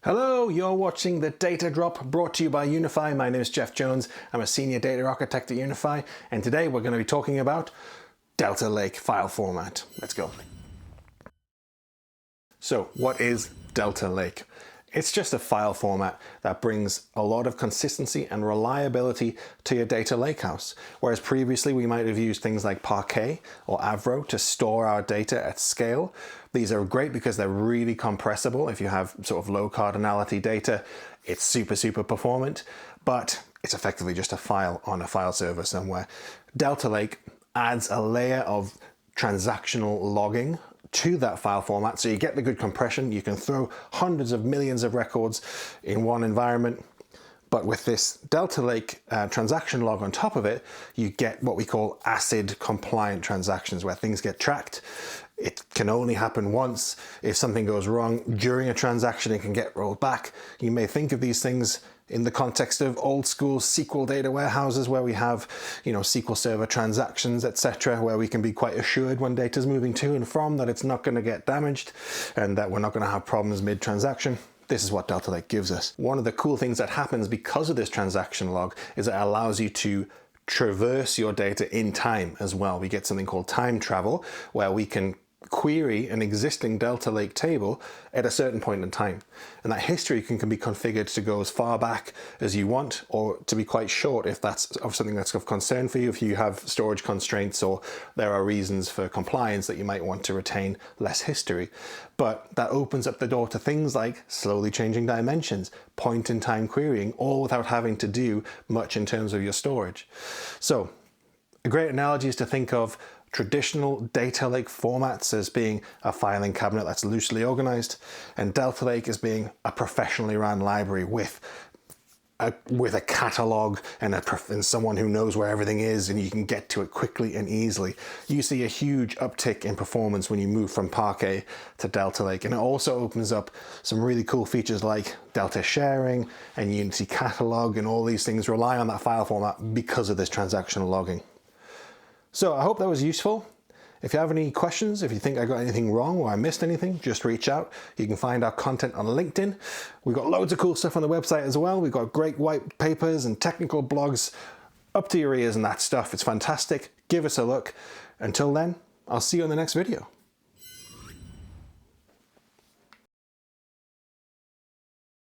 Hello, you're watching The Data Drop, brought to you by Unifeye. My name is Jeff Jones. I'm a senior data architect at Unifeye, and today we're going to be talking about Delta Lake file format. Let's go. So, what is Delta Lake? It's just a file format that brings a lot of consistency and reliability to your data lakehouse. Whereas previously we might have used things like Parquet or Avro to store our data at scale. These are great because they're really compressible. If you have sort of low cardinality data, it's super performant, but it's effectively just a file on a file server somewhere. Delta Lake adds a layer of transactional logging to that file format, so you get the good compression. You can throw hundreds of millions of records in one environment, but with this Delta Lake transaction log on top of it, you get what we call ACID compliant transactions, where things get tracked. It can only happen once. If something goes wrong during a transaction, it can get rolled back. You may think of these things in the context of old school SQL data warehouses where we have, SQL Server transactions, etc., where we can be quite assured when data is moving to and from that it's not going to get damaged and that we're not going to have problems mid-transaction. This is what Delta Lake gives us. One of the cool things that happens because of this transaction log is it allows you to traverse your data in time as well. We get something called time travel, where we can query an existing Delta Lake table at a certain point in time. And that history can be configured to go as far back as you want, or to be quite short if that's of something that's of concern for you, if you have storage constraints or there are reasons for compliance that you might want to retain less history. But that opens up the door to things like slowly changing dimensions, point-in-time querying, all without having to do much in terms of your storage. So a great analogy is to think of traditional data lake formats as being a filing cabinet that's loosely organized, and Delta Lake as being a professionally run library with a catalog and someone who knows where everything is, and you can get to it quickly and easily. You see a huge uptick in performance when you move from Parquet to Delta Lake, and it also opens up some really cool features like Delta sharing and Unity catalog, and all these things rely on that file format because of this transactional logging. So I hope that was useful. If you have any questions, if you think I got anything wrong or I missed anything, just reach out. You can find our content on LinkedIn. We've got loads of cool stuff on the website as well. We've got great white papers and technical blogs up to your ears and that stuff. It's fantastic. Give us a look. Until then, I'll see you on the next video.